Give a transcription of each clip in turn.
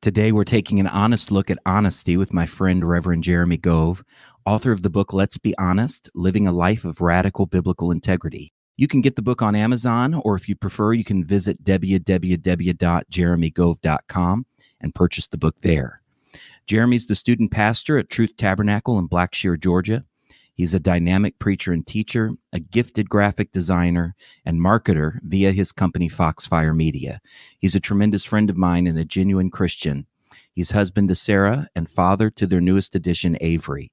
Today, we're taking an honest look at honesty with my friend, Reverend Jeremy Gove, author of the book, Let's Be Honest, Living a Life of Radical Biblical Integrity. You can get the book on Amazon, or if you prefer, you can visit www.jeremygove.com and purchase the book there. Jeremy's the student pastor at Truth Tabernacle in Blackshear, Georgia. He's a dynamic preacher and teacher, a gifted graphic designer, and marketer via his company, Foxfire Media. He's a tremendous friend of mine and a genuine Christian. He's husband to Sarah and father to their newest addition, Avery.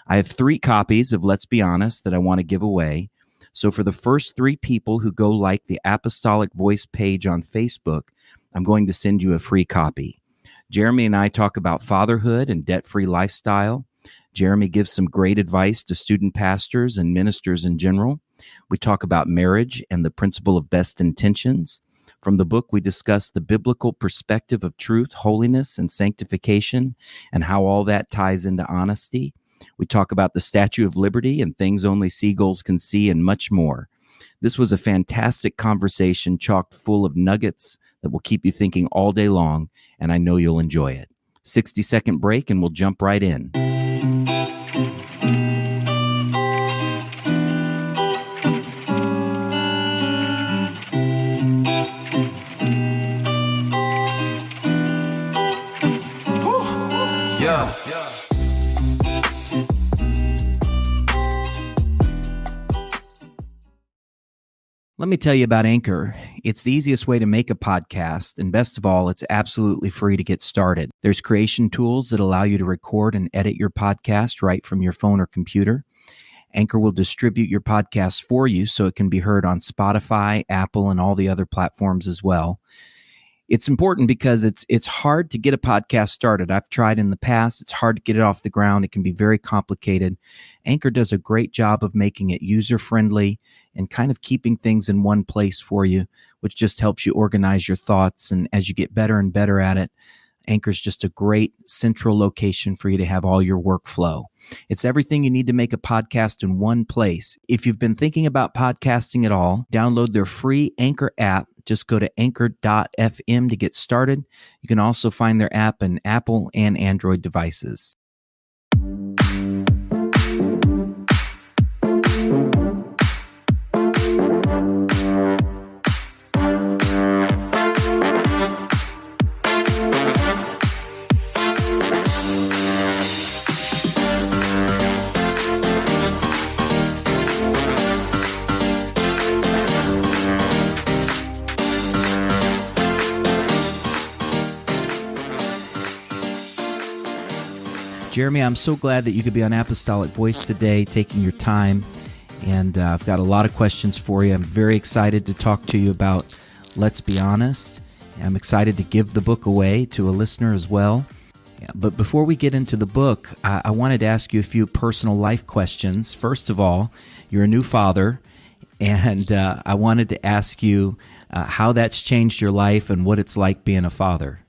I have 3 copies of Let's Be Honest that I want to give away. So for the first 3 people who go like the Apostolic Voice page on Facebook, I'm going to send you a free copy. Jeremy and I talk about fatherhood and debt-free lifestyle. Jeremy gives some great advice to student pastors and ministers in general. We talk about marriage and the principle of best intentions. From the book, we discuss the biblical perspective of truth, holiness, and sanctification, and how all that ties into honesty. We talk about the Statue of Liberty and things only seagulls can see, and much more. This was a fantastic conversation chock full of nuggets that will keep you thinking all day long, and I know you'll enjoy it. 60-second break, and we'll jump right in. Let me tell you about Anchor. It's the easiest way to make a podcast, and best of all, it's absolutely free to get started. There's creation tools that allow you to record and edit your podcast right from your phone or computer. Anchor will distribute your podcast for you so it can be heard on Spotify, Apple, and all the other platforms as well. It's important because it's hard to get a podcast started. I've tried in the past. It's hard to get it off the ground. It can be very complicated. Anchor does a great job of making it user-friendly and kind of keeping things in one place for you, which just helps you organize your thoughts. And as you get better and better at it, Anchor's just a great central location for you to have all your workflow. It's everything you need to make a podcast in one place. If you've been thinking about podcasting at all, download their free Anchor app. Just go to anchor.fm to get started. You can also find their app on Apple and Android devices. Jeremy, I'm so glad that you could be on Apostolic Voice today, taking your time, and I've got a lot of questions for you. I'm very excited to talk to you about Let's Be Honest. I'm excited to give the book away to a listener as well. But before we get into the book, I wanted to ask you a few personal life questions. First of all, you're a new father, and I wanted to ask you how that's changed your life and what it's like being a father.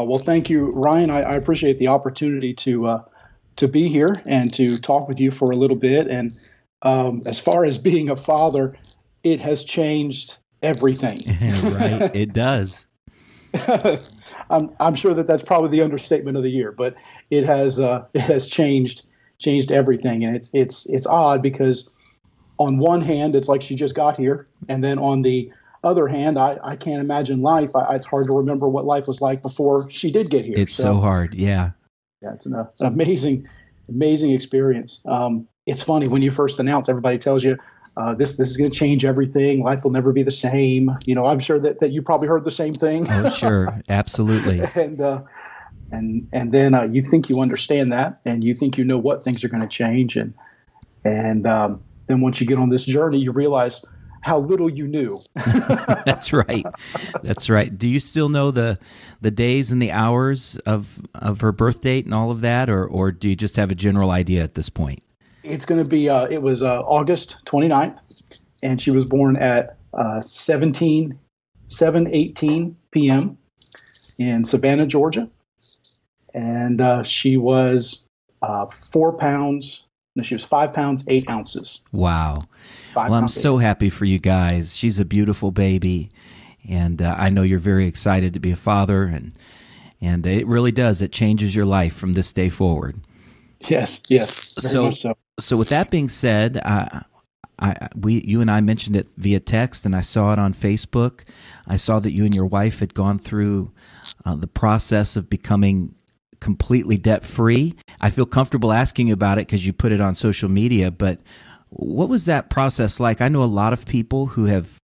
Well, thank you, Ryan. I appreciate the opportunity to be here and to talk with you for a little bit. And as far as being a father, it has changed everything. Right, it does. I'm sure that's probably the understatement of the year, but it has changed everything. And it's odd because on one hand, it's like she just got here, and then on the other hand, I can't imagine life. It's hard to remember what life was like before she did get here. It's so hard, yeah. Yeah, it's an amazing experience. It's funny when you first announce, everybody tells you this is going to change everything. Life will never be the same. You know, I'm sure that you probably heard the same thing. Oh, sure, absolutely. and then you think you understand that, and you think you know what things are going to change, and then once you get on this journey, you realize how little you knew. That's right. That's right. Do you still know the days and the hours of her birth date and all of that, or do you just have a general idea at this point? It's going to be, it was August 29th, and she was born at 7:18 p.m. in Savannah, Georgia. And she was 4 pounds. No, she was 5 pounds, 8 ounces. Wow. Well, I'm so happy for you guys. She's a beautiful baby. And I know you're very excited to be a father, and it really does. It changes your life from this day forward. Yes, very much so. So with that being said, you and I mentioned it via text, and I saw it on Facebook. I saw that you and your wife had gone through the process of becoming completely debt-free. I feel comfortable asking you about it because you put it on social media, but what was that process like? I know a lot of people who have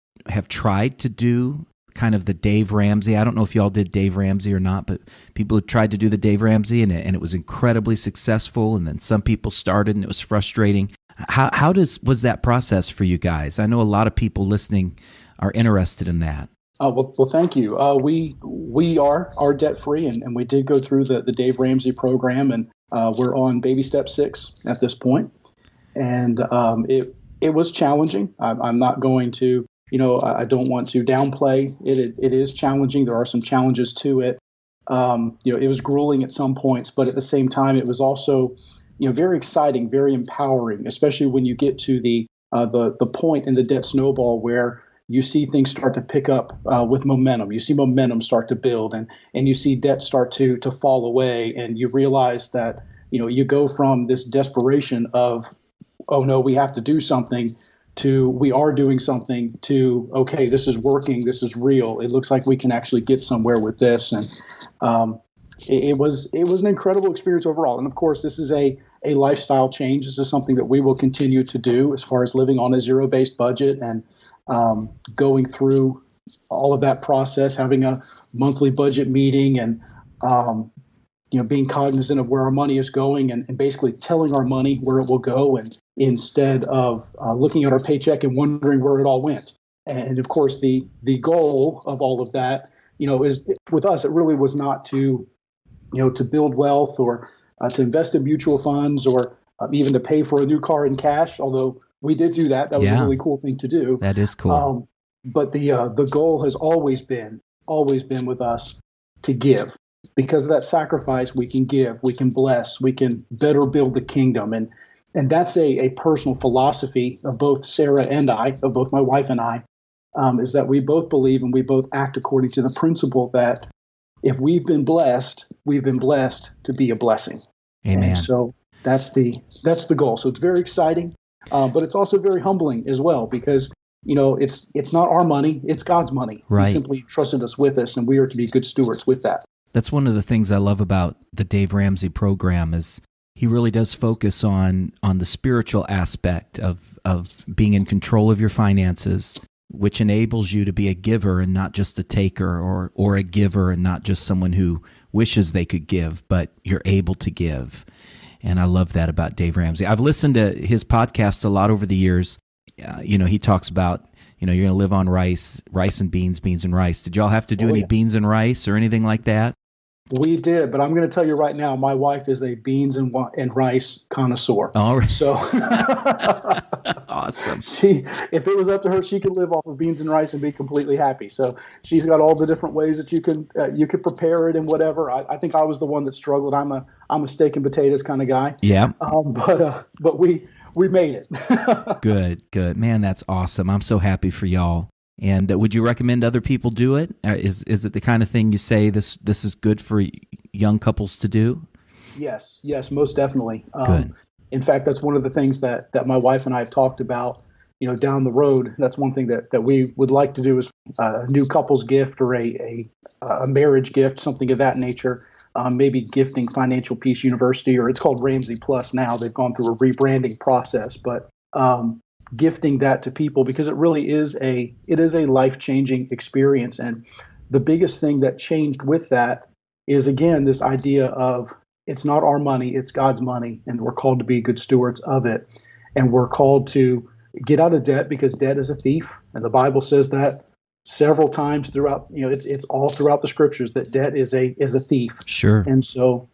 tried to do kind of the Dave Ramsey. I don't know if y'all did Dave Ramsey or not, but people have tried to do the Dave Ramsey, and it was incredibly successful, and then some people started, and it was frustrating. How was that process for you guys? I know a lot of people listening are interested in that. Well, thank you. We are debt free, and we did go through the Dave Ramsey program, and we're on baby step 6 at this point. And it was challenging. I'm not going to, I don't want to downplay it. It is challenging. There are some challenges to it. It was grueling at some points, but at the same time, it was also, very exciting, very empowering, especially when you get to the point in the debt snowball where you see things start to pick up with momentum. You see momentum start to build, and you see debt start to fall away, and you realize that you go from this desperation of, oh no, we have to do something, to we are doing something, to okay, this is working, this is real. It looks like we can actually get somewhere with this, and it was an incredible experience overall. And of course, this is a lifestyle change. This is something that we will continue to do as far as living on a zero-based budget and going through all of that process, having a monthly budget meeting, and being cognizant of where our money is going, and basically telling our money where it will go, and instead of looking at our paycheck and wondering where it all went. And of course, the goal of all of that, is with us, it really was not to build wealth or to invest in mutual funds or even to pay for a new car in cash, although we did do that. That was a really cool thing to do. That is cool. But the goal has always been with us to give. Because of that sacrifice, we can give, we can bless, we can better build the kingdom. And that's a personal philosophy of both Sarah and I, of both my wife and I, is that we both believe and we both act according to the principle that if we've been blessed to be a blessing. Amen. And so that's the goal. So it's very exciting, but it's also very humbling as well, because it's not our money, it's God's money. Right. He simply trusted us with us, and we are to be good stewards with that. That's one of the things I love about the Dave Ramsey program is he really does focus on the spiritual aspect of being in control of your finances, which enables you to be a giver and not just a taker, or a giver and not just someone who wishes they could give, but you're able to give. And I love that about Dave Ramsey. I've listened to his podcast a lot over the years. He talks about, you're going to live on rice and beans and rice. Did y'all have to do any beans and rice or anything like that? We did, but I'm going to tell you right now, my wife is a beans and rice connoisseur. All right. So awesome. If it was up to her, she could live off of beans and rice and be completely happy. So she's got all the different ways that you could prepare it and whatever. I think I was the one that struggled. I'm a steak and potatoes kind of guy. Yeah. But we made it. Good. Man, that's awesome. I'm so happy for y'all. And would you recommend other people do it? Is it the kind of thing you say this is good for young couples to do? Yes, most definitely. Good. In fact, that's one of the things that my wife and I have talked about, down the road. That's one thing that we would like to do is a new couples gift or a marriage gift, something of that nature. Maybe gifting Financial Peace University, or it's called Ramsey Plus now. They've gone through a rebranding process, but gifting that to people, because it really is a life-changing experience. And the biggest thing that changed with that is, again, this idea of it's not our money, it's God's money, and we're called to be good stewards of it. And we're called to get out of debt, because debt is a thief. And the Bible says that several times throughout, it's all throughout the scriptures, that debt is a thief. Sure. And so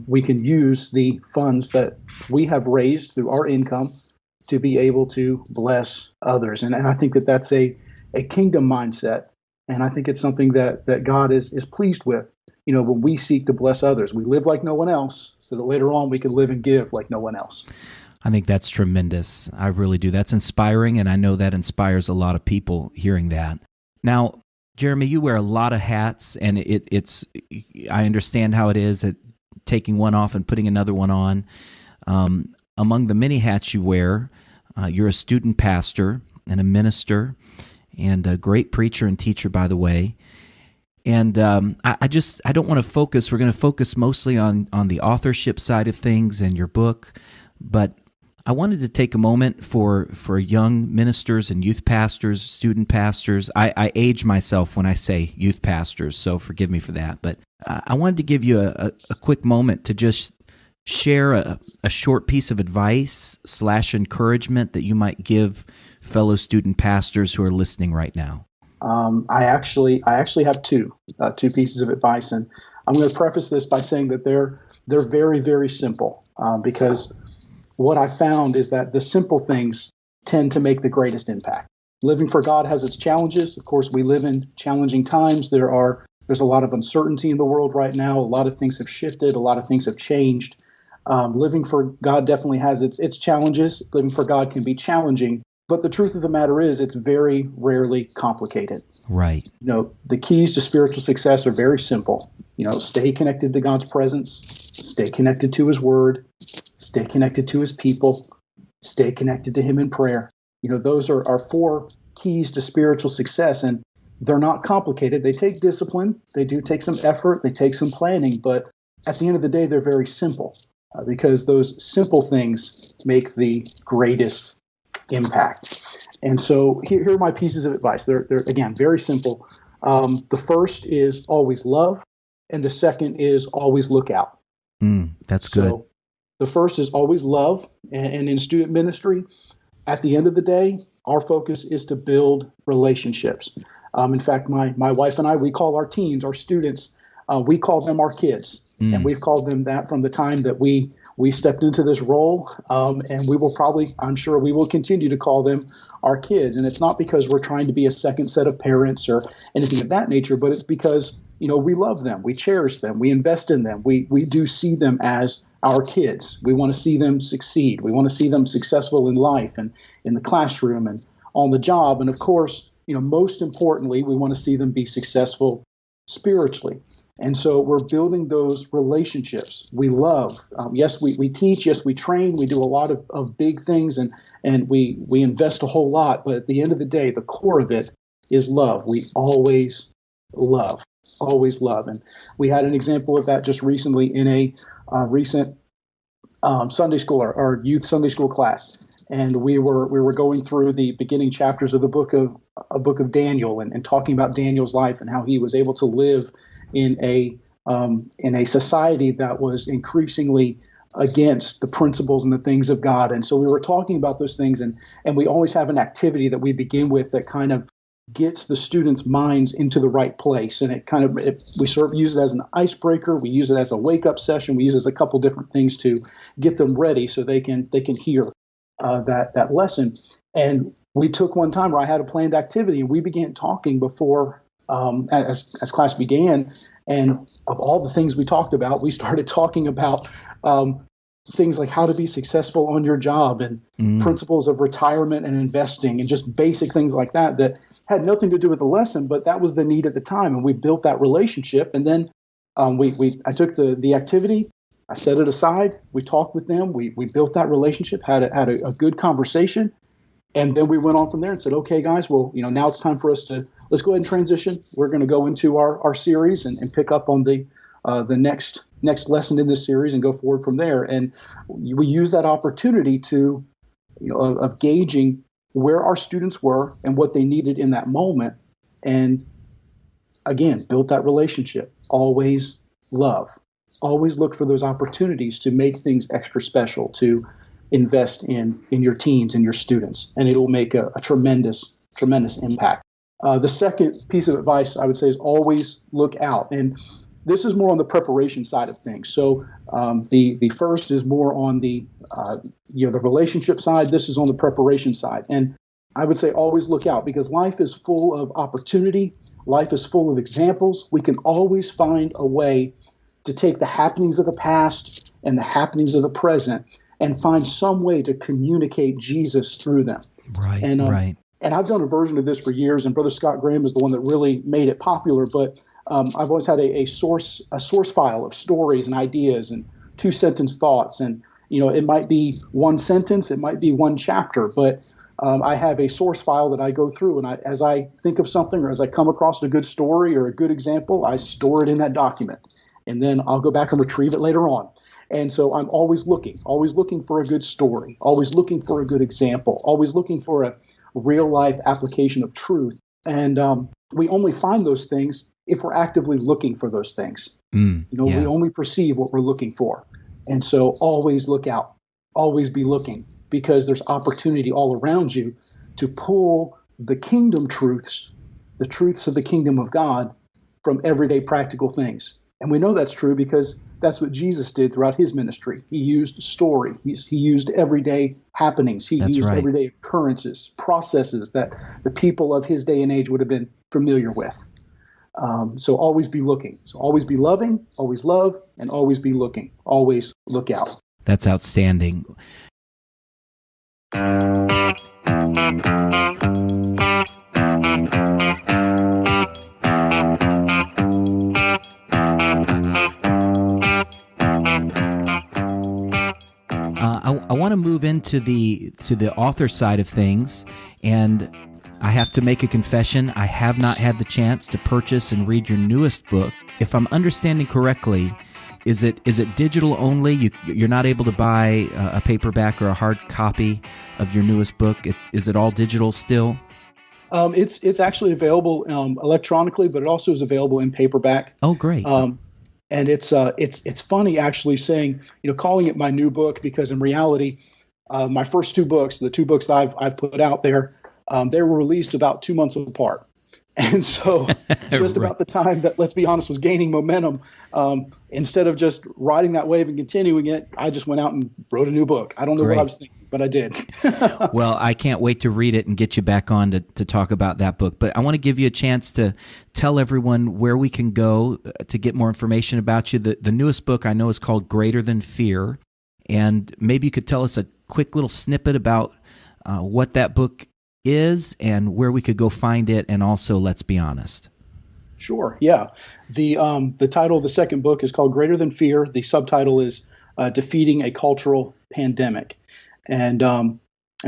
we can use the funds that we have raised through our income to be able to bless others. And I think that that's a kingdom mindset. And I think it's something that God is pleased with. When we seek to bless others, we live like no one else, so that later on we can live and give like no one else. I think that's tremendous. I really do. That's inspiring, and I know that inspires a lot of people hearing that. Now, Jeremy, you wear a lot of hats, and I understand how it is at taking one off and putting another one on. Among the many hats you wear, you're a student pastor and a minister and a great preacher and teacher, by the way. And I don't want to focus. We're going to focus mostly on the authorship side of things and your book, but I wanted to take a moment for young ministers and youth pastors, student pastors. I age myself when I say youth pastors, so forgive me for that. But I wanted to give you a quick moment to just share a short piece of advice / encouragement that you might give fellow student pastors who are listening right now. I actually have two pieces of advice, and I'm going to preface this by saying that they're very, very simple, because what I found is that the simple things tend to make the greatest impact. Living for God has its challenges. Of course, we live in challenging times. There's a lot of uncertainty in the world right now. A lot of things have shifted. A lot of things have changed. Living for God definitely has its challenges. Living for God can be challenging. But the truth of the matter is, it's very rarely complicated. Right. The keys to spiritual success are very simple. Stay connected to God's presence, stay connected to His Word, stay connected to His people, stay connected to Him in prayer. Those are our 4 keys to spiritual success, and they're not complicated. They take discipline. They do take some effort. They take some planning, but at the end of the day, they're very simple, because those simple things make the greatest impact. And so here are my pieces of advice. They're again, very simple. The first is always love, and the second is always look out. That's good. So the first is always love, and in student ministry, at the end of the day, our focus is to build relationships. In fact, my wife and I, we call our teens, our students, we call them our kids. And we've called them that from the time that we stepped into this role. And we will I'm sure we will continue to call them our kids. And it's not because we're trying to be a second set of parents or anything of that nature, but it's because, we love them. We cherish them. We invest in them. We do see them as our kids. We want to see them succeed. We want to see them successful in life and in the classroom and on the job. And of course, most importantly, we want to see them be successful spiritually. And so we're building those relationships. We love. Yes, we teach. Yes, we train. We do a lot of big things, and we invest a whole lot. But at the end of the day, the core of it is love. We always love. Always love. And we had an example of that just recently in a recent Sunday school, our youth Sunday school class. And we were going through the beginning chapters of the book of Daniel and talking about Daniel's life and how he was able to live in a society that was increasingly against the principles and the things of God. And so we were talking about those things, and we always have an activity that we begin with that kind of gets the students' minds into the right place. And we sort of use it as an icebreaker. We use it as a wake-up session. We use it as a couple different things to get them ready so they can hear that lesson. And we took one time where I had a planned activity, and we began talking before as class began. And of all the things we talked about, we started talking about things like how to be successful on your job and principles of retirement and investing and just basic things like that had nothing to do with the lesson, but that was the need at the time. And we built that relationship. And then I took the activity, I set it aside, we talked with them, we built that relationship, had a good conversation. And then we went on from there and said, okay, guys, well, now it's time for us let's go ahead and transition. We're going to go into our series and pick up on the next lesson in this series and go forward from there. And we use that opportunity to, of gauging where our students were and what they needed in that moment. And again, build that relationship. Always love. Always look for those opportunities to make things extra special, to invest in your teens and your students, and it'll make a tremendous impact. The second piece of advice I would say is always look out. And this is more on the preparation side of things. So the first is more on the relationship side. This is on the preparation side. And I would say always look out, because life is full of opportunity. Life is full of examples. We can always find a way to take the happenings of the past and the happenings of the present and find some way to communicate Jesus through them. Right, and, right. and I've done a version of this for years, and Brother Scott Graham is the one that really made it popular. But I've always had a source file of stories and ideas and 2-sentence thoughts, and it might be one sentence, it might be one chapter, but I have a source file that I go through, and as I think of something or as I come across a good story or a good example, I store it in that document, and then I'll go back and retrieve it later on. And so I'm always looking for a good story, always looking for a good example, always looking for a real life application of truth. And we only find those things if we're actively looking for those things. We only perceive what we're looking for. And so always look out, always be looking, because there's opportunity all around you to pull the kingdom truths, the truths of the kingdom of God from everyday practical things. And we know that's true because that's what Jesus did throughout his ministry. He used story. He used everyday happenings. He used everyday occurrences, processes that the people of his day and age would have been familiar with. So always be looking. So always be loving, always love, and always be looking. Always look out. That's outstanding. I want to move into the author side of things, and I have to make a confession. I have not had the chance to purchase and read your newest book. If I'm understanding correctly, is it digital only? You're not able to buy a paperback or a hard copy of your newest book? Is it all digital still? It's actually available electronically, but it also is available in paperback. Oh, great. And it's funny actually saying, calling it my new book, because in reality, my first two books, the two books that I've put out there, they were released about 2 months apart. And so just about the time that, let's be honest, was gaining momentum, instead of just riding that wave and continuing it, I just went out and wrote a new book. I don't know what I was thinking, but I did. Well, I can't wait to read it and get you back on to talk about that book. But I want to give you a chance to tell everyone where we can go to get more information about you. The newest book I know is called Greater Than Fear. And maybe you could tell us a quick little snippet about what that book is and where we could go find it, and also Let's Be Honest. Sure, yeah. The title of the second book is called Greater Than Fear. The subtitle is Defeating a Cultural Pandemic. And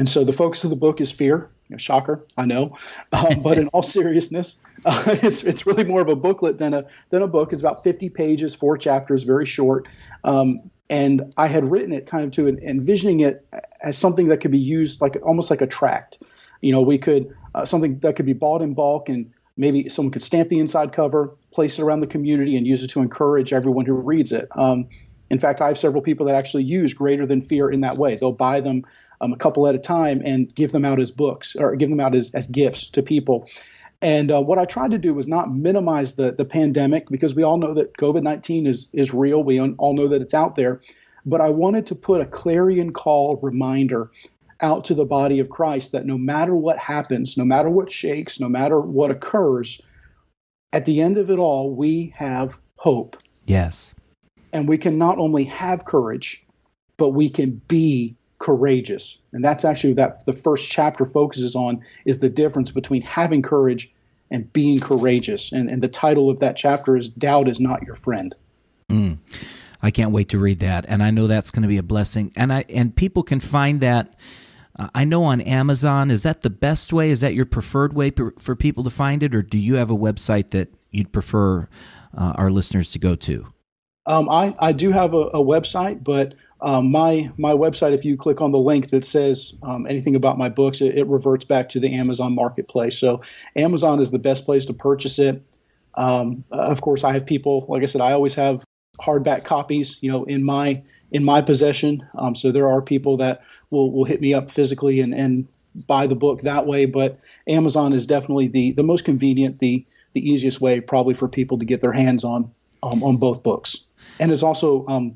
so the focus of the book is fear. Shocker, I know. But in all seriousness, it's really more of a booklet than a book. It's about 50 pages, 4 chapters, very short. And I had written it kind of to envisioning it as something that could be used almost like a tract. We could something that could be bought in bulk, and maybe someone could stamp the inside cover, place it around the community, and use it to encourage everyone who reads it. In fact, I have several people that actually use Greater Than Fear in that way. They'll buy them a couple at a time and give them out as books, or give them out as gifts to people. And what I tried to do was not minimize the pandemic, because we all know that COVID-19 is real. We all know that it's out there. But I wanted to put a clarion call reminder out to the body of Christ that no matter what happens, no matter what shakes, no matter what occurs, at the end of it all, we have hope. Yes. And we can not only have courage, but we can be courageous. And that's actually that the first chapter focuses on, is the difference between having courage and being courageous. And the title of that chapter is Doubt Is Not Your Friend. I can't wait to read that. And I know that's going to be a blessing. And people can find that, I know, on Amazon. Is that the best way? Is that your preferred way for people to find it? Or do you have a website that you'd prefer our listeners to go to? I do have a website, but my website, if you click on the link that says anything about my books, it reverts back to the Amazon marketplace. So Amazon is the best place to purchase it. Of course, I have people, like I said, I always have hardback copies, in my possession. So there are people that will hit me up physically and buy the book that way. But Amazon is definitely the most convenient, the easiest way probably for people to get their hands on both books. And it's also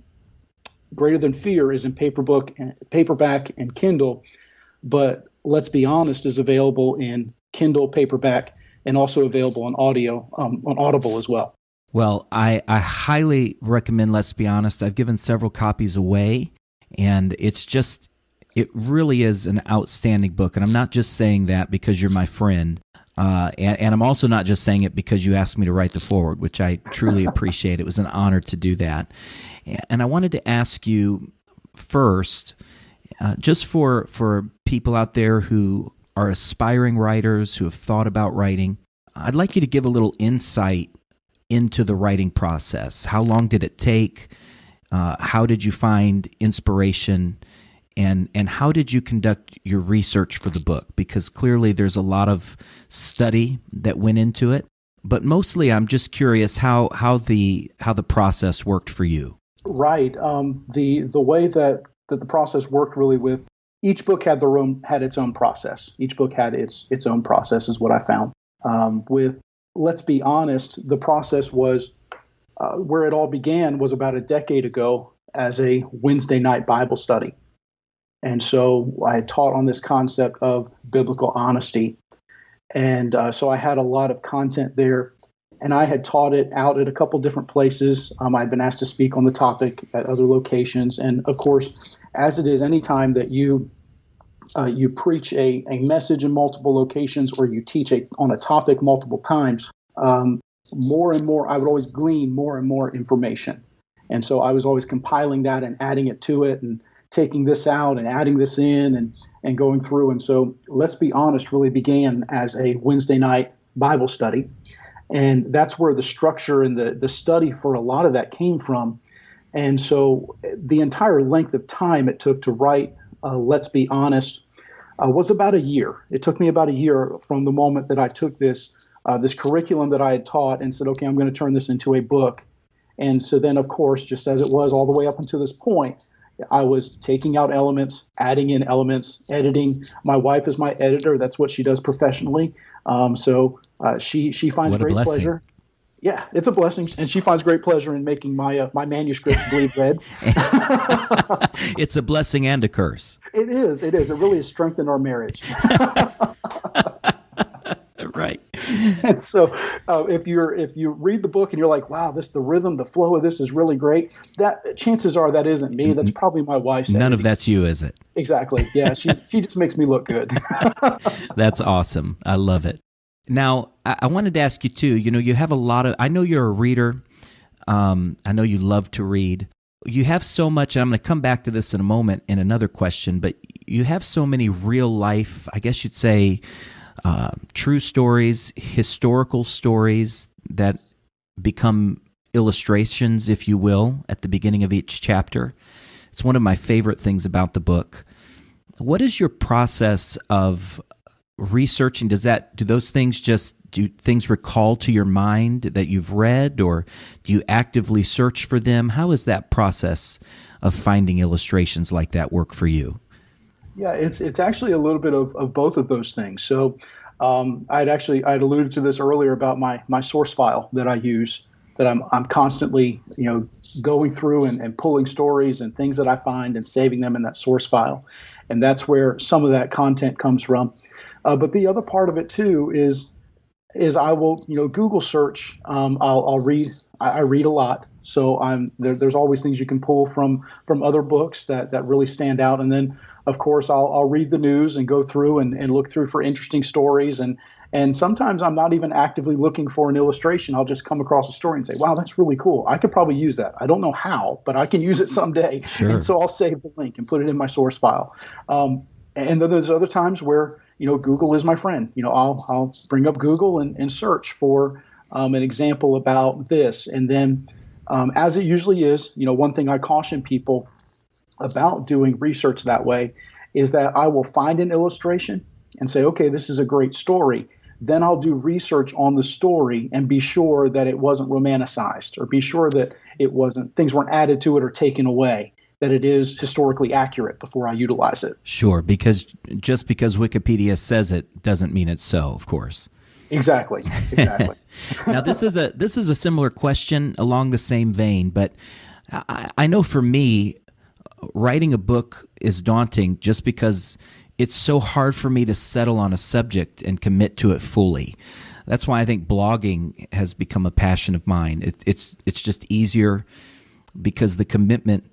Greater Than Fear is in paperback and Kindle, but Let's Be Honest is available in Kindle, paperback, and also available on audio, on Audible as well. Well, I highly recommend Let's Be Honest. I've given several copies away, and it's It really is an outstanding book, and I'm not just saying that because you're my friend, and I'm also not just saying it because you asked me to write the foreword, which I truly appreciate. It was an honor to do that. And I wanted to ask you first, just for people out there who are aspiring writers, who have thought about writing, I'd like you to give a little insight into the writing process. How long did it take? How did you find inspiration? And how did you conduct your research for the book? Because clearly there's a lot of study that went into it. But mostly I'm just curious how the process worked for you. Right. The way that the process worked really with each book had its own process. Each book had its own process is what I found. With Let's Be Honest, the process was where it all began was about a decade ago as a Wednesday night Bible study. And so I had taught on this concept of biblical honesty. And so I had a lot of content there. And I had taught it out at a couple different places. I'd been asked to speak on the topic at other locations. And of course, as it is, anytime that you preach a message in multiple locations or you teach on a topic multiple times, more and more, I would always glean more and more information. And so I was always compiling that and adding it to it and taking this out and adding this in and going through. And so Let's Be Honest really began as a Wednesday night Bible study. And that's where the structure and the study for a lot of that came from. And so the entire length of time it took to write Let's Be Honest was about a year. It took me about a year from the moment that I took this curriculum that I had taught and said, okay, I'm going to turn this into a book. And so then, of course, just as it was all the way up until this point, I was taking out elements, adding in elements, editing. My wife is my editor. That's what she does professionally. So she finds great pleasure. Yeah, it's a blessing, and she finds great pleasure in making my manuscript bleed red. It's a blessing and a curse. It is. It really has strengthened our marriage. Right. And so, if you read the book and you're like, "Wow, the rhythm, the flow of this is really great," that chances are that isn't me. That's probably my wife's. None of that's you, is it? Exactly. Yeah, she just makes me look good. That's awesome. I love it. Now, I wanted to ask you too. You have a lot of. I know you're a reader. I know you love to read. You have so much, and I'm going to come back to this in a moment in another question. But you have so many real life, I guess you'd say, true stories, historical stories that become illustrations, if you will, at the beginning of each chapter. It's one of my favorite things about the book. What is your process of researching? Do things recall to your mind that you've read, or do you actively search for them? How is that process of finding illustrations like that work for you? Yeah, it's actually a little bit of both of those things. So I'd alluded to this earlier about my source file that I use, that I'm constantly going through and pulling stories and things that I find and saving them in that source file, and that's where some of that content comes from. But the other part of it too is I will Google search. I'll read. I read a lot, so there's always things you can pull from other books that really stand out. And then of course I'll read the news and go through and look through for interesting stories. And sometimes I'm not even actively looking for an illustration. I'll just come across a story and say, wow, that's really cool. I could probably use that. I don't know how, but I can use it someday. Sure. And so I'll save the link and put it in my source file. And then there's other times where Google is my friend. I'll bring up Google and search for an example about this. And then as it usually is, one thing I caution people about doing research that way is that I will find an illustration and say, okay, this is a great story. Then I'll do research on the story and be sure that it wasn't romanticized, or be sure that things weren't added to it or taken away, that it is historically accurate before I utilize it. Sure, because just because Wikipedia says it doesn't mean it's so, of course. Exactly. Now, this is a similar question along the same vein, but I know for me, writing a book is daunting just because it's so hard for me to settle on a subject and commit to it fully. That's why I think blogging has become a passion of mine. It's just easier because the commitment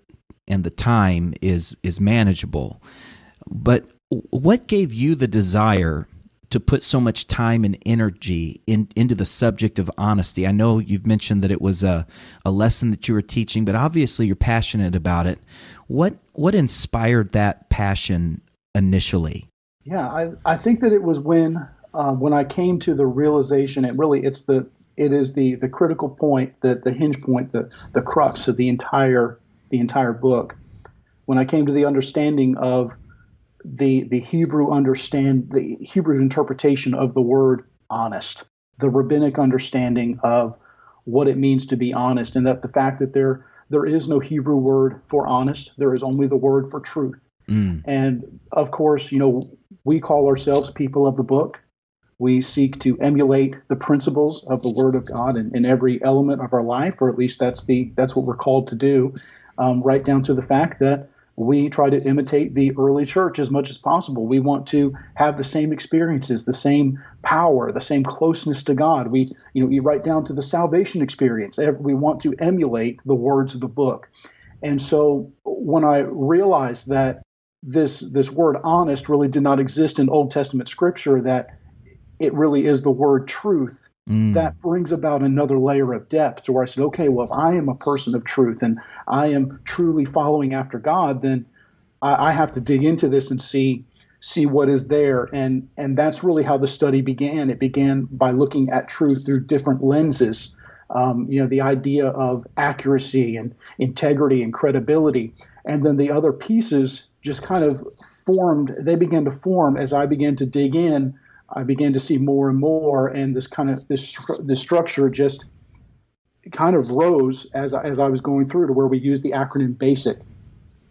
and the time is manageable. But what gave you the desire to put so much time and energy into the subject of honesty? I know you've mentioned that it was a lesson that you were teaching, but obviously you're passionate about it. What inspired that passion initially? Yeah, I think that it was when I came to the realization, it is the critical point, the hinge point, the crux of the entire book. When I came to the understanding of the Hebrew interpretation of the word honest, the rabbinic understanding of what it means to be honest, and that the fact that there is no Hebrew word for honest, there is only the word for truth. And of course, we call ourselves people of the book. We seek to emulate the principles of the Word of God in every element of our life, or at least that's what we're called to do, right down to the fact that we try to imitate the early church as much as possible. We want to have the same experiences, the same power, the same closeness to God. You right down to the salvation experience. We want to emulate the words of the book. And so when I realized that this word honest really did not exist in Old Testament scripture, that it really is the word truth, that brings about another layer of depth to where I said, okay, well, if I am a person of truth and I am truly following after God, then I have to dig into this and see what is there. And that's really how the study began. It began by looking at truth through different lenses. The idea of accuracy and integrity and credibility. And then the other pieces just kind of began to form as I began to dig in. I began to see more and more, and this structure just kind of rose as I was going through to where we used the acronym BASIC.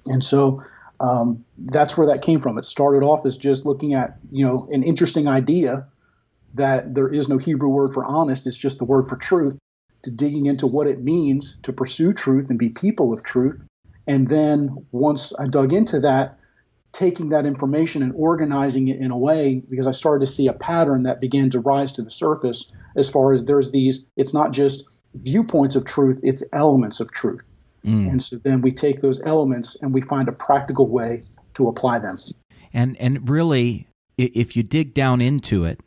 And so that's where that came from. It started off as just looking at, an interesting idea that there is no Hebrew word for honest, it's just the word for truth, to digging into what it means to pursue truth and be people of truth. And then once I dug into that, taking that information and organizing it in a way, because I started to see a pattern that began to rise to the surface as far as it's not just viewpoints of truth, it's elements of truth. And so then we take those elements and we find a practical way to apply them. And really, if you dig down into it,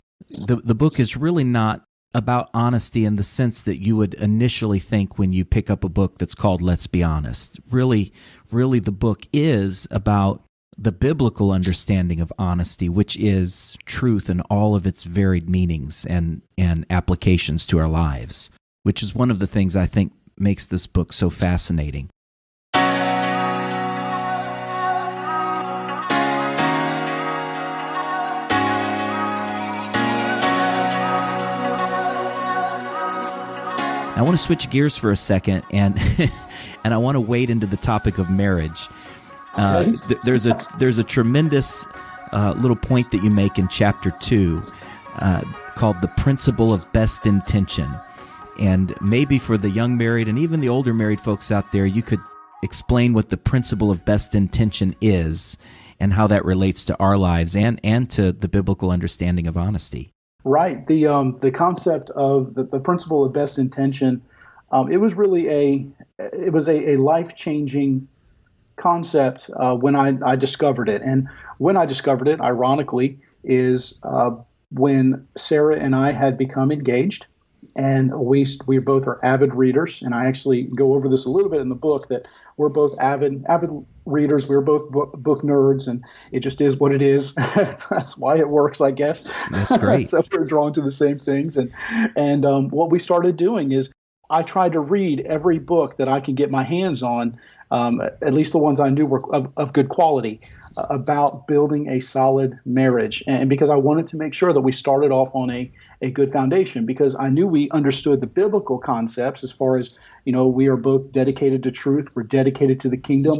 the book is really not about honesty in the sense that you would initially think when you pick up a book that's called Let's Be Honest. Really, the book is about the biblical understanding of honesty, which is truth in all of its varied meanings and applications to our lives, which is one of the things I think makes this book so fascinating. I want to switch gears for a second, and I want to wade into the topic of marriage. There's a tremendous little point that you make in chapter 2 called the principle of best intention. And maybe for the young married and even the older married folks out there, you could explain what the principle of best intention is and how that relates to our lives and to the biblical understanding of honesty. Right. The concept of the principle of best intention, it was really a life-changing concept when I discovered it. And when I discovered it, ironically, is when Sarah and I had become engaged. And we both are avid readers, and I actually go over this a little bit in the book, that we're both avid readers. We're both book nerds, and it just is what it is. That's why it works, I guess. That's great. So we're drawn to the same things. And what we started doing is I tried to read every book that I could get my hands on, at least the ones I knew were of good quality, about building a solid marriage. And because I wanted to make sure that we started off on a good foundation, because I knew we understood the biblical concepts as far as, we are both dedicated to truth. We're dedicated to the kingdom.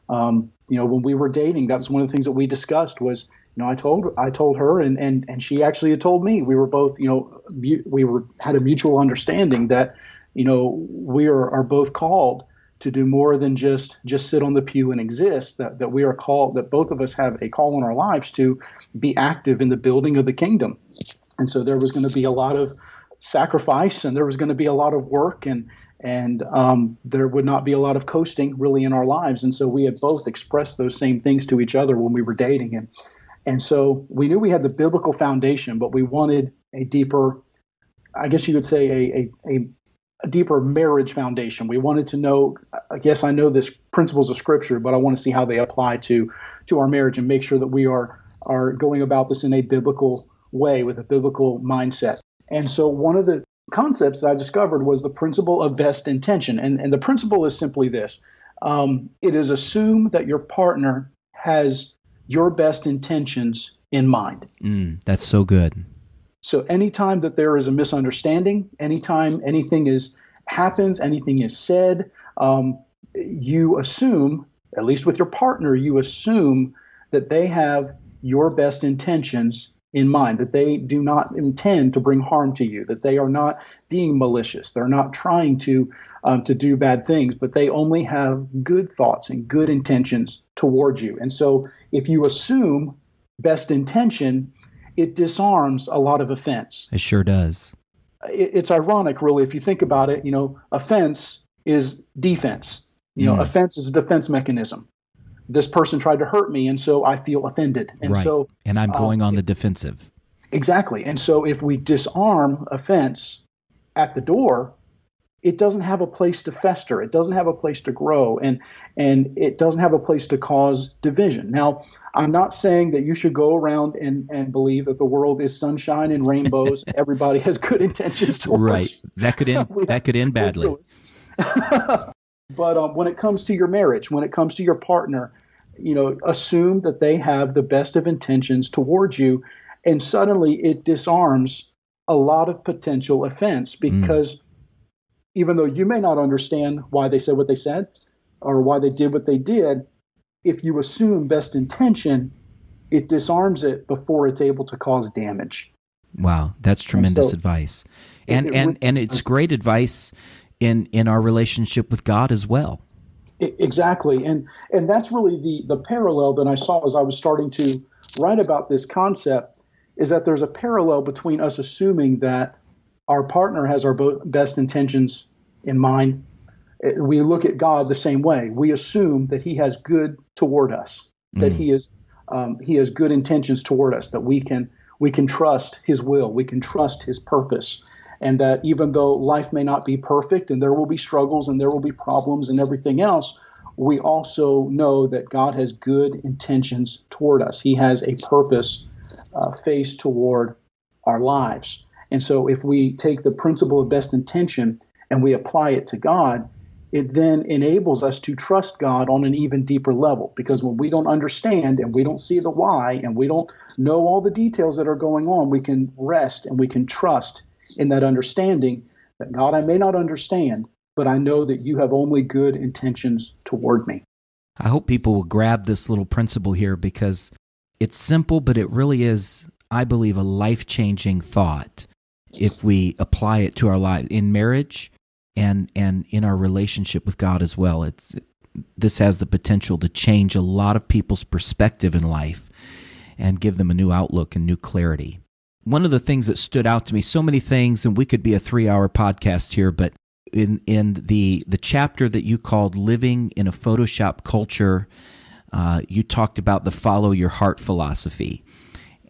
When we were dating, that was one of the things that we discussed was, I told her and she actually had told me. We were both, had a mutual understanding that, we are both called to do more than just sit on the pew and exist, that we are called, that both of us have a call in our lives to be active in the building of the kingdom. And so there was going to be a lot of sacrifice, and there was going to be a lot of work, and and there would not be a lot of coasting really in our lives. And so we had both expressed those same things to each other when we were dating. And so we knew we had the biblical foundation, but we wanted a deeper, I guess you could say, a deeper marriage foundation. We wanted to know, I guess I know this principles of Scripture, but I want to see how they apply to our marriage and make sure that we are going about this in a biblical way with a biblical mindset. And so one of the concepts that I discovered was the principle of best intention. And the principle is simply this. It is assume that your partner has your best intentions in mind. That's so good. So anytime that there is a misunderstanding, anytime anything happens, anything is said, you assume, at least with your partner, you assume that they have your best intentions in mind, that they do not intend to bring harm to you, that they are not being malicious, they're not trying to do bad things, but they only have good thoughts and good intentions towards you. And so if you assume best intention, it disarms a lot of offense. It sure does. It's ironic, really, if you think about it. Offense is defense. Offense is a defense mechanism. This person tried to hurt me, and so I feel offended. And right. so, and I'm going on the defensive. Exactly. And so if we disarm offense at the door, it doesn't have a place to fester. It doesn't have a place to grow, and it doesn't have a place to cause division. Now, I'm not saying that you should go around and believe that the world is sunshine and rainbows. Everybody has good intentions towards right. you. That could end badly. But when it comes to your marriage, when it comes to your partner, assume that they have the best of intentions towards you, and suddenly it disarms a lot of potential offense, because even though you may not understand why they said what they said or why they did what they did, if you assume best intention, it disarms it before it's able to cause damage. Wow, that's tremendous advice. And it's great advice in our relationship with God as well. Exactly. And that's really the parallel that I saw as I was starting to write about this concept, is that there's a parallel between us assuming that our partner has our best intentions in mind. We look at God the same way. We assume that He has good toward us, that He has good intentions toward us, that we can trust His will, we can trust His purpose, and that even though life may not be perfect and there will be struggles and there will be problems and everything else, we also know that God has good intentions toward us. He has a purpose faced toward our lives. And so if we take the principle of best intention and we apply it to God, it then enables us to trust God on an even deeper level. Because when we don't understand and we don't see the why and we don't know all the details that are going on, we can rest and we can trust in that understanding that, God, I may not understand, but I know that you have only good intentions toward me. I hope people will grab this little principle here, because it's simple, but it really is, I believe, a life-changing thought if we apply it to our life in marriage and in our relationship with God as well. This has the potential to change a lot of people's perspective in life and give them a new outlook and new clarity. One of the things that stood out to me, so many things, and we could be a 3-hour podcast here, but in the chapter that you called Living in a Photoshop Culture, you talked about the follow your heart philosophy.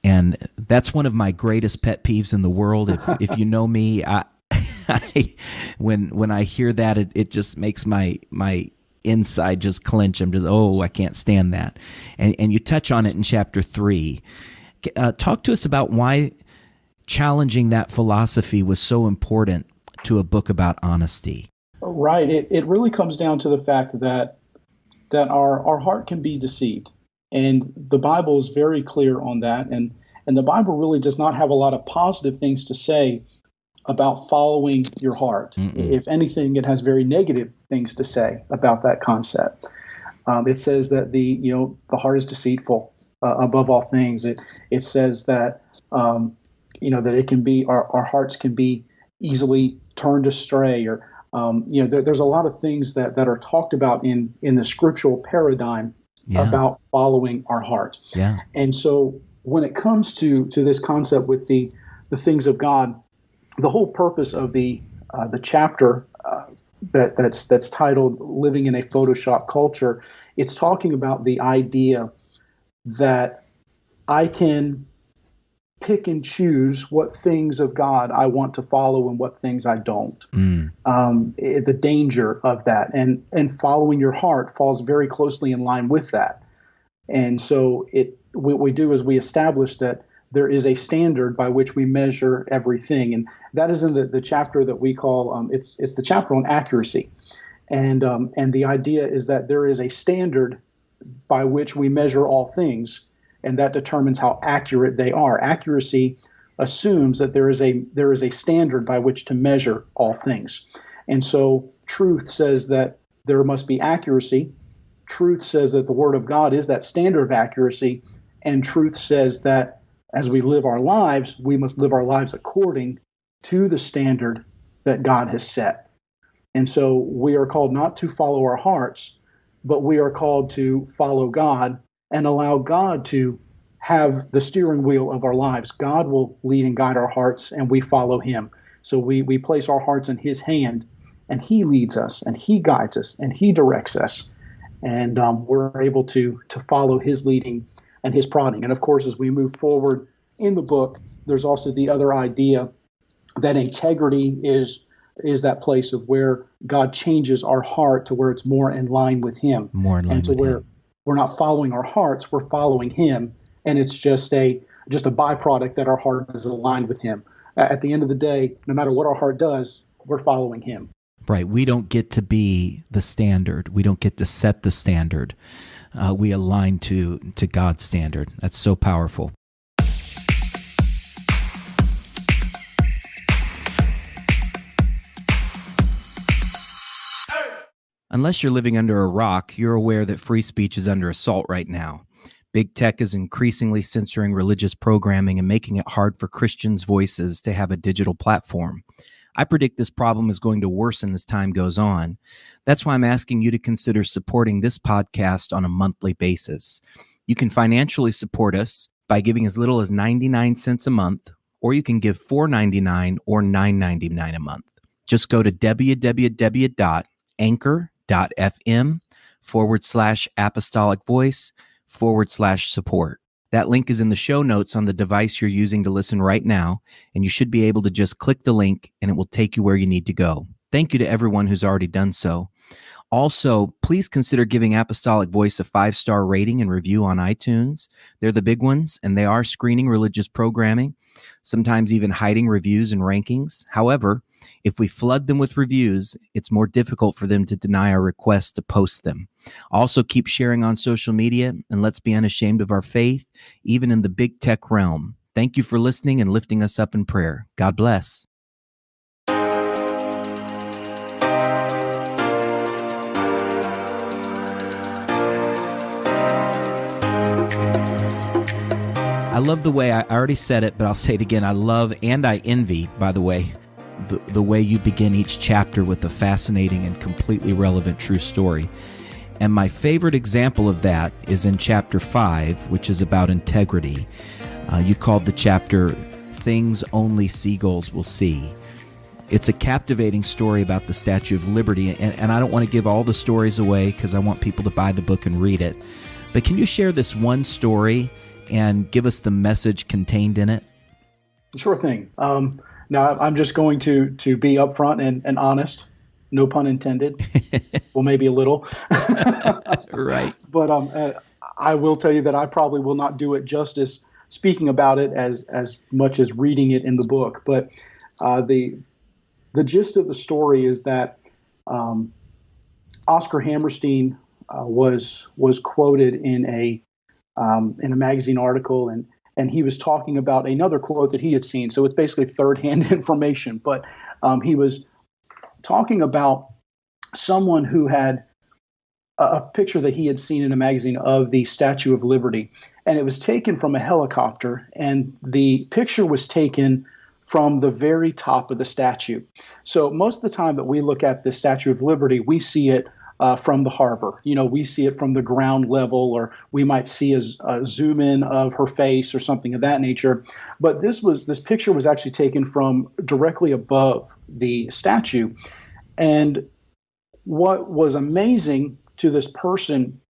And that's one of my greatest pet peeves in the world. If you know me, when I hear that, it just makes my inside just clench. I'm just, I can't stand that. And you touch on it in chapter 3. Talk to us about why challenging that philosophy was so important to a book about honesty. Right. It really comes down to the fact that our heart can be deceived. And the Bible is very clear on that. And the Bible really does not have a lot of positive things to say about following your heart. If anything, it has very negative things to say about that concept. It says that the heart is deceitful above all things. It says that that it can be our hearts can be easily turned astray, or there's a lot of things that are talked about in the scriptural paradigm about following our heart. Yeah. And so when it comes to this concept with the things of God, the whole purpose of the chapter that's titled "Living in a Photoshop Culture." It's talking about the idea that I can pick and choose what things of God I want to follow and what things I don't. The danger of that, and following your heart falls very closely in line with that. And so what we do is we establish that there is a standard by which we measure everything, and that is in the chapter that we call it's the chapter on accuracy, and the idea is that there is a standard by which we measure all things, and that determines how accurate they are. Accuracy assumes that there is a standard by which to measure all things, and so truth says that there must be accuracy. Truth says that the Word of God is that standard of accuracy, and truth says that as we live our lives, we must live our lives according to the standard that God has set. And so we are called not to follow our hearts, but we are called to follow God and allow God to have the steering wheel of our lives. God will lead and guide our hearts, and we follow Him. So we place our hearts in His hand, and He leads us, and He guides us, and He directs us. And we're able to follow His leading and His prodding. And of course, as we move forward in the book, there's also the other idea that integrity is that place of where God changes our heart to where it's more in line with Him. More in line and to with where Him. We're not following our hearts, we're following Him. And it's just a byproduct that our heart is aligned with Him. At the end of the day, no matter what our heart does, we're following Him. Right. We don't get to be the standard. We don't get to set the standard. We align to God's standard. That's so powerful. Unless you're living under a rock, you're aware that free speech is under assault right now. Big tech is increasingly censoring religious programming and making it hard for Christians' voices to have a digital platform. I predict this problem is going to worsen as time goes on. That's why I'm asking you to consider supporting this podcast on a monthly basis. You can financially support us by giving as little as 99 cents a month, or you can give $4.99 or $9.99 a month. Just go to www.anchor.fm/apostolic voice/support. That link is in the show notes on the device you're using to listen right now, and you should be able to just click the link and it will take you where you need to go. Thank you to everyone who's already done so. Also, please consider giving Apostolic Voice a 5-star rating and review on iTunes. They're the big ones, and they are screening religious programming, sometimes even hiding reviews and rankings. However, if we flood them with reviews, it's more difficult for them to deny our request to post them. Also, keep sharing on social media, and let's be unashamed of our faith, even in the big tech realm. Thank you for listening and lifting us up in prayer. God bless. I love the way, I already said it, but I'll say it again. I love and I envy, by the way, the way you begin each chapter with a fascinating and completely relevant true story. And my favorite example of that is in chapter 5, which is about integrity. You called the chapter Things Only Seagulls Will See. It's a captivating story about the Statue of Liberty, and I don't want to give all the stories away because I want people to buy the book and read it. But can you share this one story and give us the message contained in it? Sure thing. Now, I'm just going to be upfront and honest. No pun intended. Well, maybe a little. Right. But I will tell you that I probably will not do it justice speaking about it as much as reading it in the book. But the gist of the story is that Oscar Hammerstein was quoted in a magazine article, and he was talking about another quote that he had seen. So it's basically third-hand information. But he was talking about someone who had a picture that he had seen in a magazine of the Statue of Liberty, and it was taken from a helicopter, and the picture was taken from the very top of the statue. So most of the time that we look at the Statue of Liberty, we see it from the harbor. You know, we see it from the ground level, or we might see a zoom in of her face or something of that nature. But this picture was actually taken from directly above the statue. And what was amazing to this person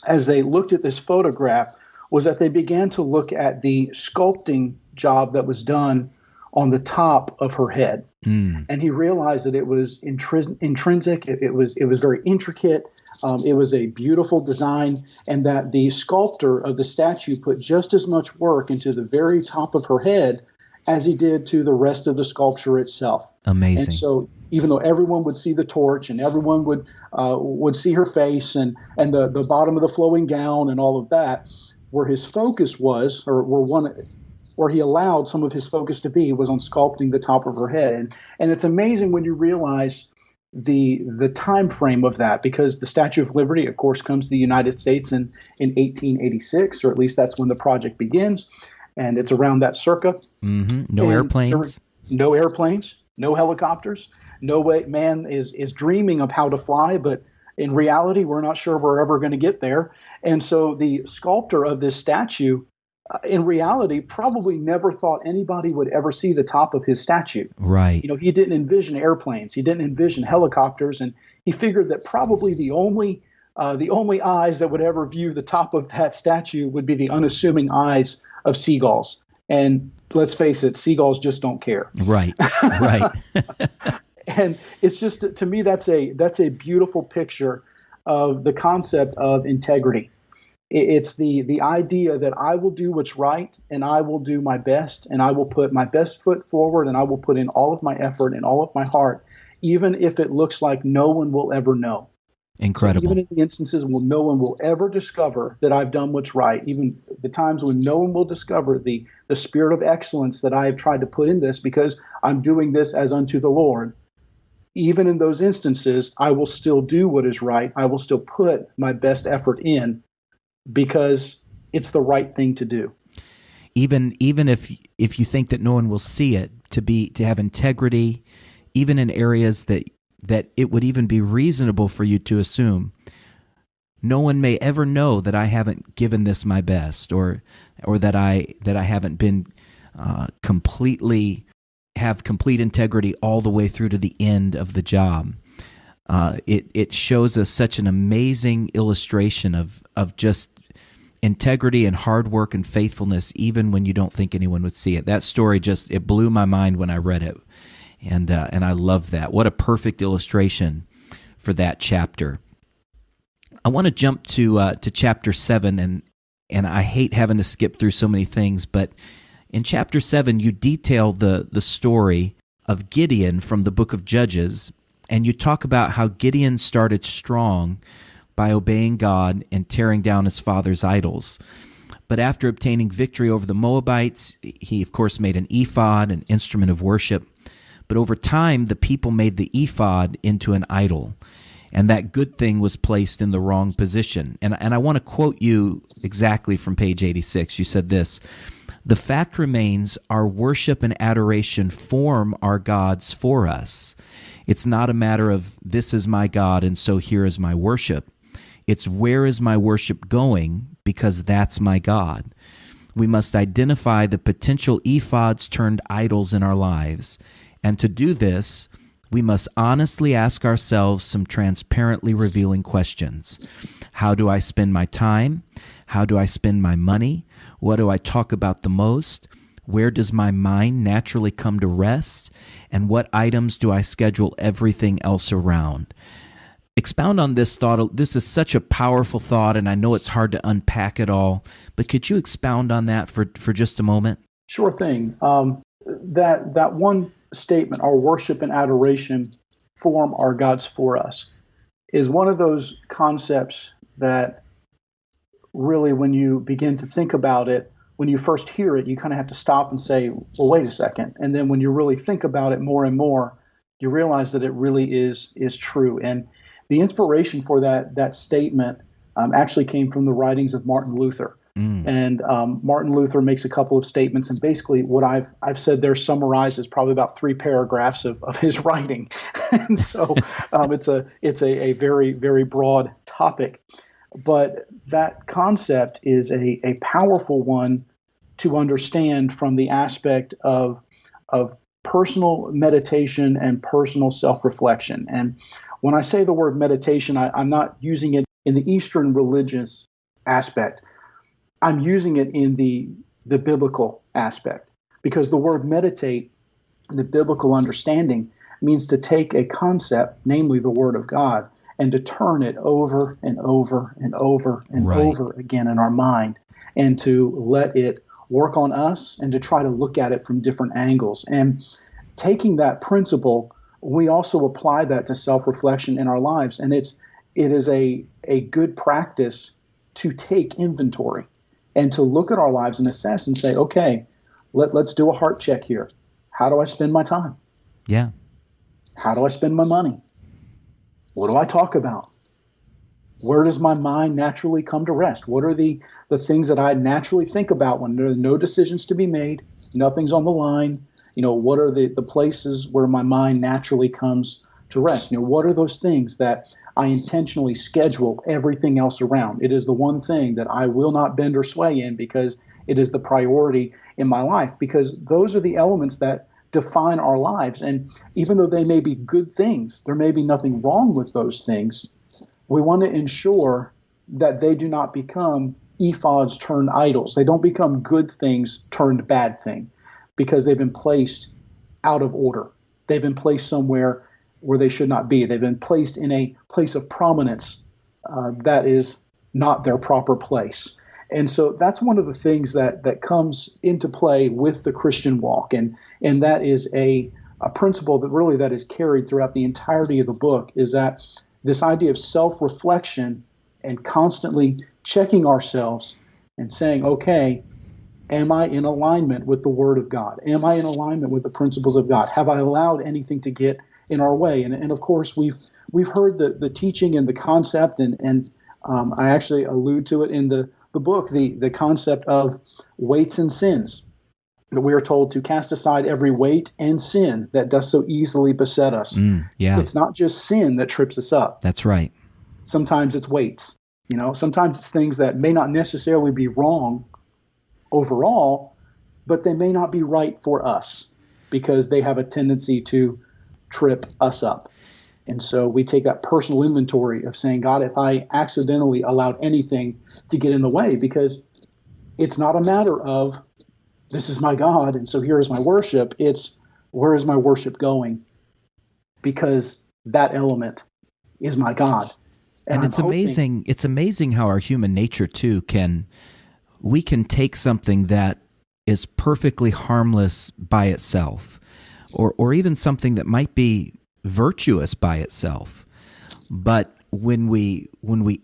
as they looked at this photograph was that they began to look at the sculpting job that was done on the top of her head. And he realized that it was intrinsic. It was very intricate. It was a beautiful design, and that the sculptor of the statue put just as much work into the very top of her head as he did to the rest of the sculpture itself. Amazing. And so, even though everyone would see the torch and everyone would see her face and the bottom of the flowing gown and all of that, where his focus was, where he allowed some of his focus to be, was on sculpting the top of her head. And it's amazing when you realize the time frame of that, because the Statue of Liberty, of course, comes to the United States in 1886, or at least that's when the project begins, and it's around that circa. No airplanes. No airplanes, no helicopters. No way man is dreaming of how to fly, but in reality, we're not sure we're ever going to get there. And so the sculptor of this statue, in reality, probably never thought anybody would ever see the top of his statue. Right. He didn't envision airplanes. He didn't envision helicopters. And he figured that probably the only eyes that would ever view the top of that statue would be the unassuming eyes of seagulls. And let's face it, seagulls just don't care. Right. And it's just, to me, that's a beautiful picture of the concept of integrity. It's the idea that I will do what's right, and I will do my best, and I will put my best foot forward, and I will put in all of my effort and all of my heart, even if it looks like no one will ever know. Incredible. So even in the instances when no one will ever discover that I've done what's right, even the times when no one will discover the spirit of excellence that I have tried to put in this because I'm doing this as unto the Lord, even in those instances, I will still do what is right. I will still put my best effort in, because it's the right thing to do. Even if you think that no one will see it, to have integrity, even in areas that it would even be reasonable for you to assume no one may ever know that I haven't given this my best, or that I haven't been complete integrity all the way through to the end of the job. It shows us such an amazing illustration of just integrity and hard work and faithfulness, even when you don't think anyone would see it. That story it blew my mind when I read it, and I love that. What a perfect illustration for that chapter. I want to jump to chapter 7, and I hate having to skip through so many things, but in chapter 7 you detail the story of Gideon from the book of Judges. And you talk about how Gideon started strong by obeying God and tearing down his father's idols. But after obtaining victory over the Moabites, he, of course, made an ephod, an instrument of worship. But over time, the people made the ephod into an idol, and that good thing was placed in the wrong position. And I want to quote you exactly from page 86. You said this: "The fact remains, our worship and adoration form our gods for us. It's not a matter of this is my God and so here is my worship. It's where is my worship going, because that's my God. We must identify the potential ephods turned idols in our lives. And to do this, we must honestly ask ourselves some transparently revealing questions. How do I spend my time? How do I spend my money? What do I talk about the most? Where does my mind naturally come to rest? And what items do I schedule everything else around?" Expound on this thought. This is such a powerful thought, and I know it's hard to unpack it all, but could you expound on that for just a moment? Sure thing. That one statement, our worship and adoration form our gods for us, is one of those concepts that really, when you begin to think about it, when you first hear it, you kind of have to stop and say, well, wait a second. And then when you really think about it more and more, you realize that it really is true. And the inspiration for that statement actually came from the writings of Martin Luther. And Martin Luther makes a couple of statements, and basically what I've said there summarizes probably about 3 paragraphs of his writing. And so it's a very, very broad topic. But that concept is a powerful one to understand from the aspect of personal meditation and personal self-reflection. And When I say the word meditation, I'm not using it in the Eastern religious aspect. I'm using it in the biblical aspect, because the word meditate, the biblical understanding, means to take a concept, namely the Word of God, and to turn it over and over and over and Right. over again in our mind, and to let it work on us and to try to look at it from different angles. And taking that principle, we also apply that to self-reflection in our lives. And it is a good practice to take inventory and to look at our lives and assess and say, okay, let's do a heart check here. How do I spend my time? Yeah. How do I spend my money? What do I talk about? Where does my mind naturally come to rest? What are the things that I naturally think about when there are no decisions to be made, nothing's on the line? What are the places where my mind naturally comes to rest? What are those things that I intentionally schedule everything else around? It is the one thing that I will not bend or sway in, because it is the priority in my life, because those are the elements that define our lives. And even though they may be good things, there may be nothing wrong with those things, we want to ensure that they do not become ephods turned idols. They don't become good things turned bad thing, because they've been placed out of order. They've been placed somewhere where they should not be. They've been placed in a place of prominence that is not their proper place. And so that's one of the things that comes into play with the Christian walk. And that is a principle that is carried throughout the entirety of the book, is that this idea of self-reflection and constantly checking ourselves and saying, okay, am I in alignment with the Word of God? Am I in alignment with the principles of God? Have I allowed anything to get in our way? And of course, we've heard the teaching and the concept, and I actually allude to it in the book, the concept of weights and sins, that we are told to cast aside every weight and sin that does so easily beset us. Yeah. It's not just sin that trips us up. That's right. Sometimes it's weights. Sometimes it's things that may not necessarily be wrong overall, but they may not be right for us, because they have a tendency to trip us up. And so we take that personal inventory of saying, God, if I accidentally allowed anything to get in the way, because it's not a matter of this is my God, and so here is my worship. It's where is my worship going? Because that element is my God. And it's amazing. It's amazing how our human nature too we can take something that is perfectly harmless by itself, or even something that might be virtuous by itself, but when we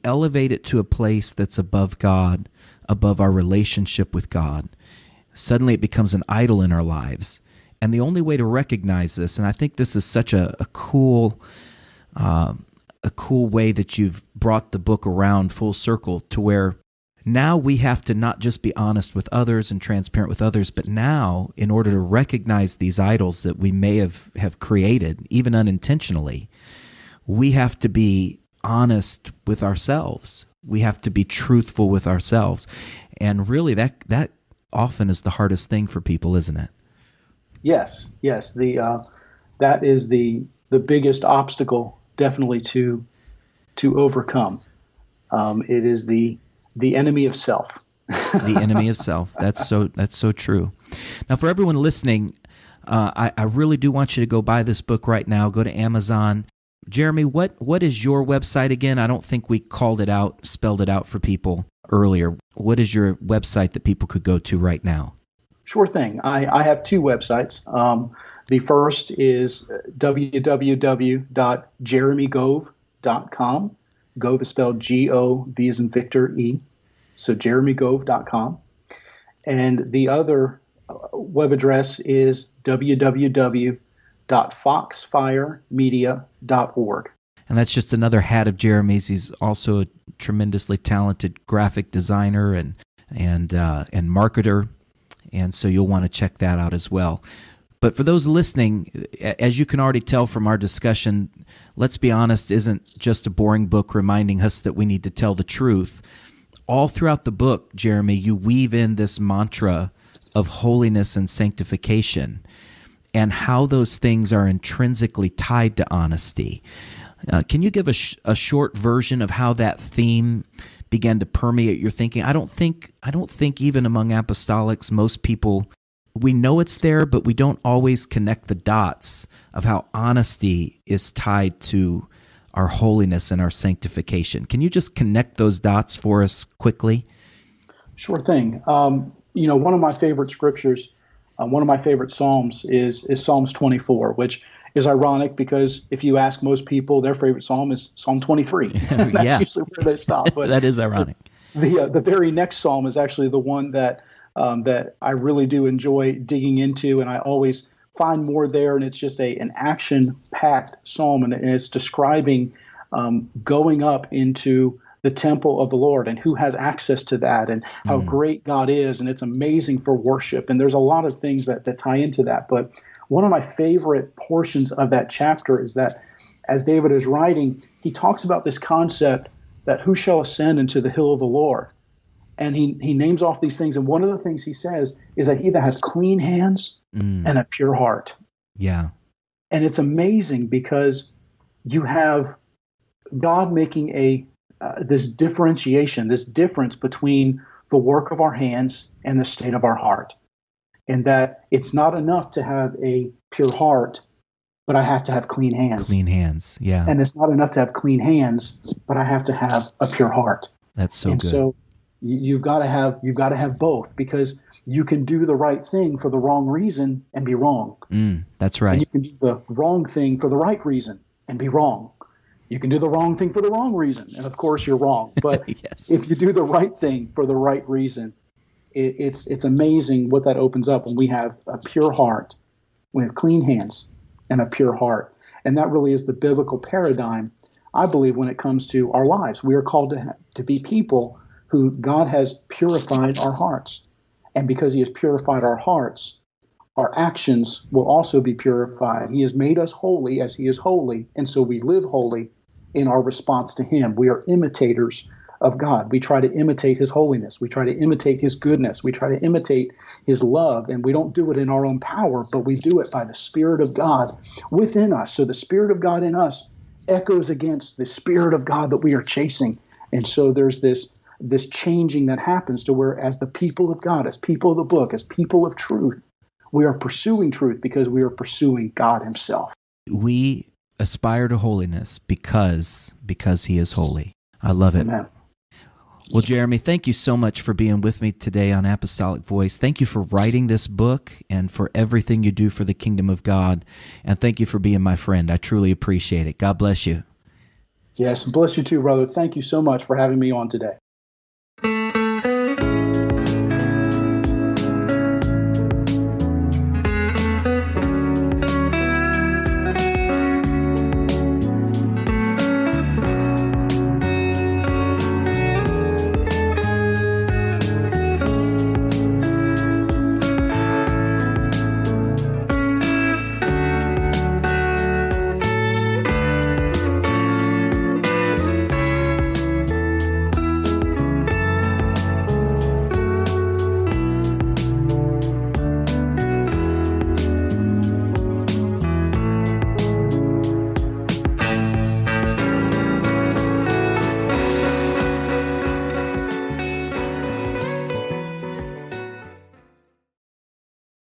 elevate it to a place that's above God, above our relationship with God, suddenly it becomes an idol in our lives. And the only way to recognize this, and I think this is such a cool way that you've brought the book around full circle, to where now we have to not just be honest with others and transparent with others, but now, in order to recognize these idols that we may have created, even unintentionally, we have to be honest with ourselves. We have to be truthful with ourselves. And really, that often is the hardest thing for people, isn't it? Yes. That is the biggest obstacle, definitely, to overcome. It is the enemy of self. The enemy of self. That's so true. Now, for everyone listening, I really do want you to go buy this book right now. Go to Amazon. Jeremy, what is your website again? I don't think we spelled it out for people earlier. What is your website that people could go to right now? Sure thing. I have two websites. The first is www.jeremygove.com. Gove is spelled G-O-V as in Victor, E. So jeremygove.com. And the other web address is www.foxfiremedia.org. And that's just another hat of Jeremy's. He's also a tremendously talented graphic designer and marketer. And so you'll want to check that out as well. But for those listening, as you can already tell from our discussion, Let's Be Honest isn't just a boring book reminding us that we need to tell the truth. All throughout the book, Jeremy, you weave in this mantra of holiness and sanctification, and how those things are intrinsically tied to honesty. Can you give a short version of how that theme began to permeate your thinking? I don't think even among apostolics, most people, we know it's there, but we don't always connect the dots of how honesty is tied to our holiness and our sanctification. Can you just connect those dots for us quickly? Sure thing. One of my favorite scriptures, one of my favorite Psalms is Psalms 24, which is ironic because if you ask most people, their favorite Psalm is Psalm 23. That's usually where they stop. But that is ironic. The very next Psalm is actually the one that I really do enjoy digging into, and I always find more there. And it's just an action-packed Psalm, and it's describing going up into the temple of the Lord and who has access to that and how great God is. And it's amazing for worship. And there's a lot of things that tie into that. But one of my favorite portions of that chapter is that as David is writing, he talks about this concept that who shall ascend into the hill of the Lord? And he names off these things. And one of the things he says is that he that has clean hands and a pure heart. Yeah. And it's amazing because you have God making this differentiation, this difference between the work of our hands and the state of our heart. And that it's not enough to have a pure heart, but I have to have clean hands. Clean hands, yeah. And it's not enough to have clean hands, but I have to have a pure heart. That's so good. So you've got to have both, because you can do the right thing for the wrong reason and be wrong. That's right. And you can do the wrong thing for the right reason and be wrong. You can do the wrong thing for the wrong reason, and of course you're wrong. But yes. If you do the right thing for the right reason, it's amazing what that opens up when we have a pure heart, we have clean hands and a pure heart. And that really is the biblical paradigm, I believe, when it comes to our lives. We are called to be people who God has purified our hearts. And because he has purified our hearts, our actions will also be purified. He has made us holy as he is holy, and so we live holy in our response to him. We are imitators of God. We try to imitate his holiness. We try to imitate his goodness. We try to imitate his love, and we don't do it in our own power, but we do it by the Spirit of God within us. So the Spirit of God in us echoes against the Spirit of God that we are chasing. And so there's this changing that happens to where, as the people of God, as people of the book, as people of truth, we are pursuing truth because we are pursuing God himself. We aspire to holiness because he is holy. I love it. Amen. Well, Jeremy, thank you so much for being with me today on Apostolic Voice. Thank you for writing this book and for everything you do for the kingdom of God. And thank you for being my friend. I truly appreciate it. God bless you. Yes, bless you too, brother. Thank you so much for having me on today.